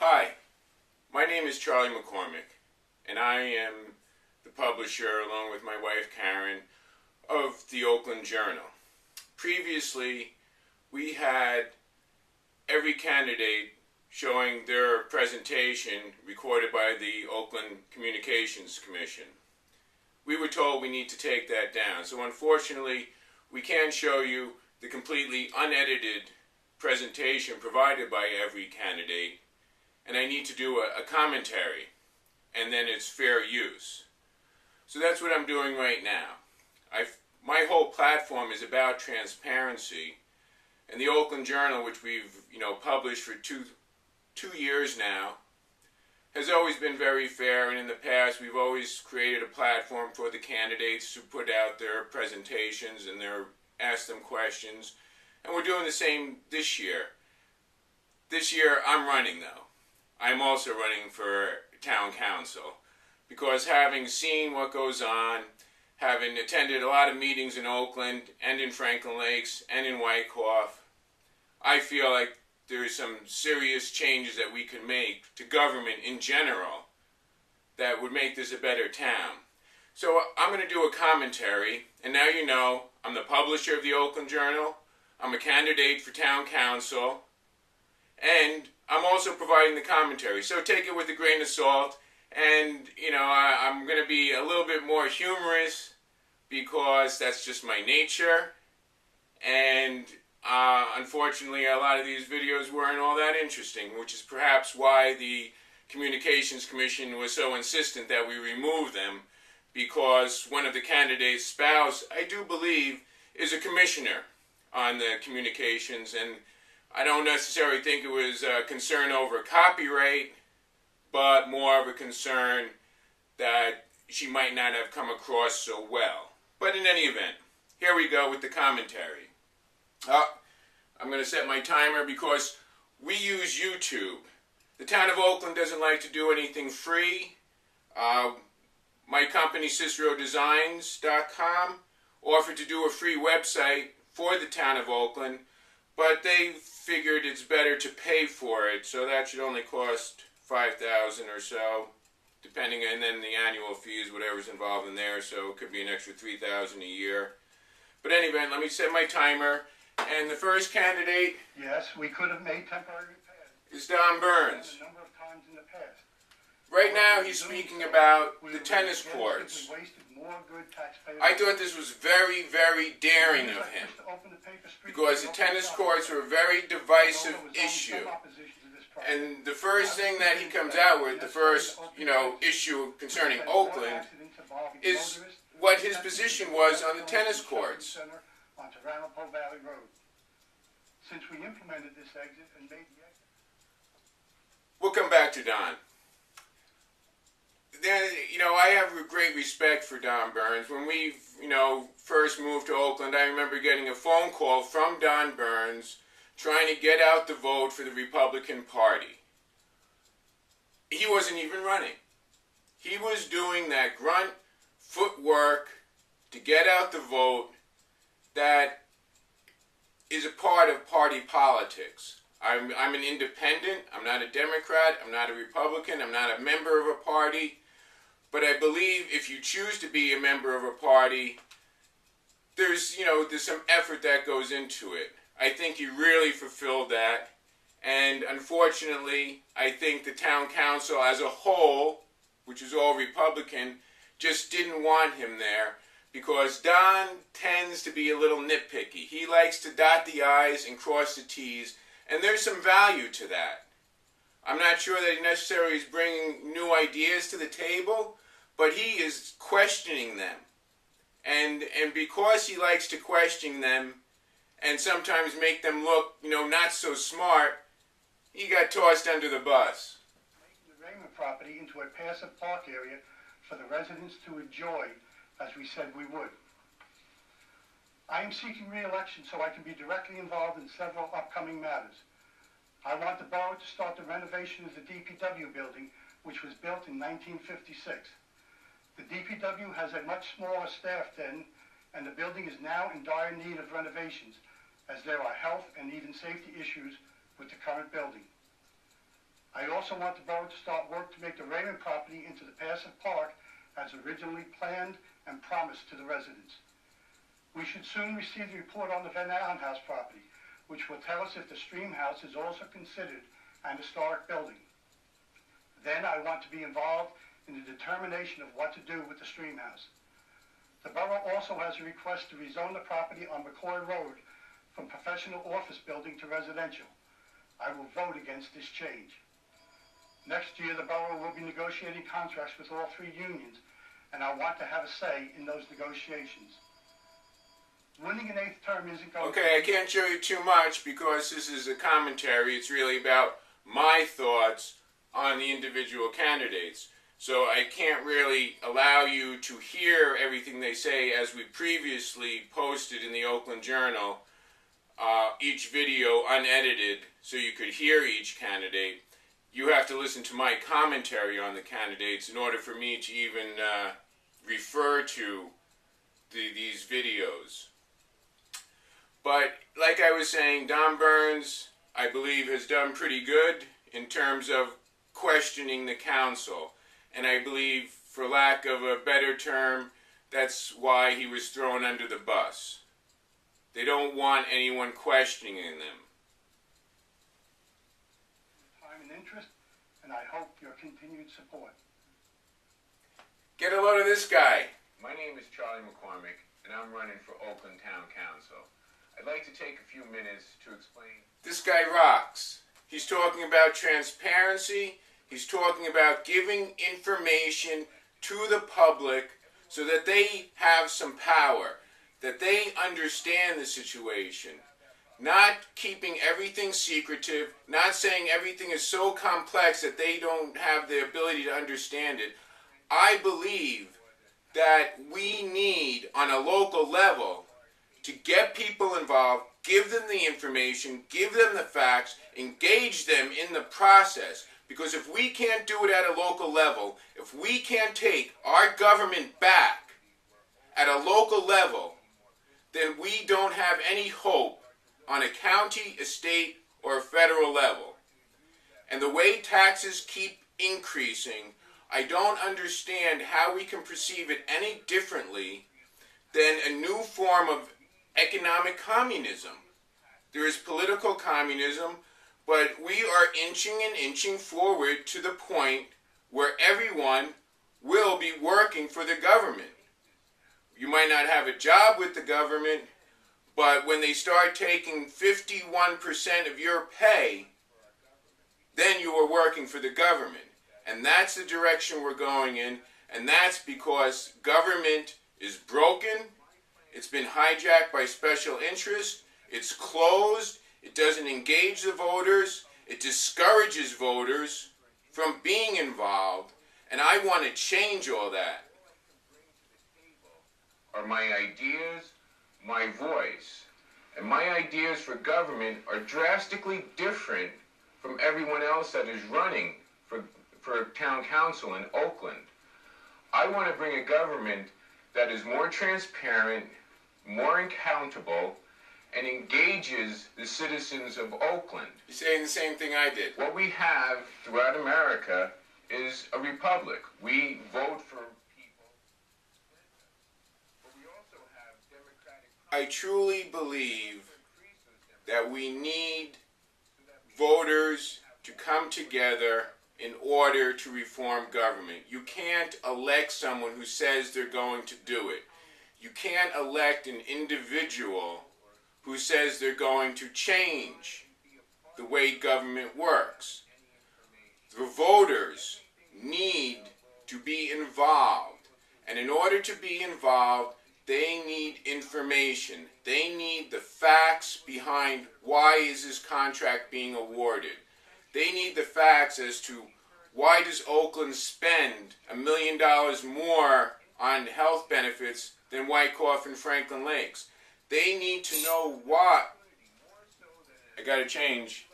Hi, my name is Charlie McCormick, and I am the publisher, along with my wife Karen, of the Oakland Journal. Previously, we had every candidate showing their presentation recorded by the Oakland Communications Commission. We were told we need to take that down, so unfortunately, we can't show you the completely unedited presentation provided by every candidate, and I need to do a commentary, and then it's fair use. So that's what I'm doing right now. My whole platform is about transparency, and the Oakland Journal, which we've published for two years now, has always been very fair, and in the past we've always created a platform for the candidates to put out their presentations and ask them questions, and we're doing the same this year. This year I'm running though. I'm also running for town council because having seen what goes on, having attended a lot of meetings in Oakland and in Franklin Lakes and in Wyckoff, I feel like there's some serious changes that we can make to government in general that would make this a better town. So I'm going to do a commentary, and now you know I'm the publisher of the Oakland Journal, I'm a candidate for town council, and I'm also providing the commentary. So take it with a grain of salt, and I'm going to be a little bit more humorous because that's just my nature, and unfortunately a lot of these videos weren't all that interesting, which is perhaps why the Communications Commission was so insistent that we remove them, because one of the candidates' spouse, I do believe, is a commissioner on the communications, and I don't necessarily think it was a concern over copyright, but more of a concern that she might not have come across so well. But in any event, here we go with the commentary. I'm going to set my timer because we use YouTube. The town of Oakland doesn't like to do anything free. My company, CiceroDesigns.com, offered to do a free website for the town of Oakland, but they figured it's better to pay for it, so that should only cost $5,000 or so, depending, and then the annual fees, whatever's involved in there, so it could be an extra $3,000 a year. But anyway, let me set my timer, and the first candidate, yes, we could have made temporary repairs, is Don Burns. a number of times in the past. Right now he's speaking about the tennis courts. I thought this was very, very daring of him, because the tennis courts are a very divisive issue. And the first thing that he comes out with, the first, issue concerning Oakland, is what his position was on the tennis courts. Since we implemented this exit and made the exit. We'll come back to Don. Then, I have a great respect for Don Burns. When we, first moved to Oakland, I remember getting a phone call from Don Burns trying to get out the vote for the Republican Party. He wasn't even running. He was doing that grunt footwork to get out the vote that is a part of party politics. I'm an independent. I'm not a Democrat. I'm not a Republican. I'm not a member of a party. But I believe if you choose to be a member of a party, there's some effort that goes into it. I think he really fulfilled that. And unfortunately, I think the town council as a whole, which is all Republican, just didn't want him there, because Don tends to be a little nitpicky. He likes to dot the I's and cross the T's, and there's some value to that. I'm not sure that he necessarily is bringing new ideas to the table, but he is questioning them. And because he likes to question them and sometimes make them look, not so smart, he got tossed under the bus. Making the Raymond property into a passive park area for the residents to enjoy, as we said we would. I am seeking re-election so I can be directly involved in several upcoming matters. I want the borough to start the renovation of the DPW building, which was built in 1956. The DPW has a much smaller staff then, and the building is now in dire need of renovations, as there are health and even safety issues with the current building. I also want the borough to start work to make the Raymond property into the passive park as originally planned and promised to the residents. We should soon receive the report on the VID01875 house property, which will tell us if the stream house is also considered an historic building. Then I want to be involved in the determination of what to do with the stream house. The borough also has a request to rezone the property on McCoy Road from professional office building to residential. I will vote against this change. Next year, the borough will be negotiating contracts with all three unions, and I want to have a say in those negotiations. Winning an eighth term isn't going to... Okay, I can't show you too much because this is a commentary. It's really about my thoughts on the individual candidates. So I can't really allow you to hear everything they say, as we previously posted in the Oakland Journal, each video unedited so you could hear each candidate. You have to listen to my commentary on the candidates in order for me to even refer to these videos. But like I was saying, Don Burns, I believe, has done pretty good in terms of questioning the council. And I believe, for lack of a better term, that's why he was thrown under the bus. They don't want anyone questioning them. Time and interest, and I hope your continued support. Get a load of this guy. My name is Charlie McCormick, and I'm running for Oakland Town Council. I'd like to take a few minutes to explain. This guy rocks. He's talking about transparency. He's talking about giving information to the public so that they have some power, that they understand the situation. Not keeping everything secretive, not saying everything is so complex that they don't have the ability to understand it. I believe that we need, on a local level, to get people involved, give them the information, give them the facts, engage them in the process. Because if we can't do it at a local level, if we can't take our government back at a local level, then we don't have any hope on a county, a state, or a federal level. And the way taxes keep increasing, I don't understand how we can perceive it any differently than a new form of economic communism. There is political communism, but we are inching and inching forward to the point where everyone will be working for the government. You might not have a job with the government, but when they start taking 51% of your pay, then you are working for the government. And that's the direction we're going in, and that's because government is broken, it's been hijacked by special interests, it's closed, it doesn't engage the voters, it discourages voters from being involved, and I want to change all that. Are my ideas, my voice, and my ideas for government are drastically different from everyone else that is running for town council in Oakland. I want to bring a government that is more transparent, more accountable, and engages the citizens of Oakland. You're saying the same thing I did. What we have throughout America is a republic. We vote for people, but we also have democratic... I truly believe that we need voters to come together in order to reform government. You can't elect someone who says they're going to do it. You can't elect an individual who says they're going to change the way government works. The voters need to be involved. And in order to be involved, they need information. They need the facts behind why is this contract being awarded. They need the facts as to why does Oakland spend $1 million more on health benefits than Wyckoff and Franklin Lakes. They need to know what. I gotta change.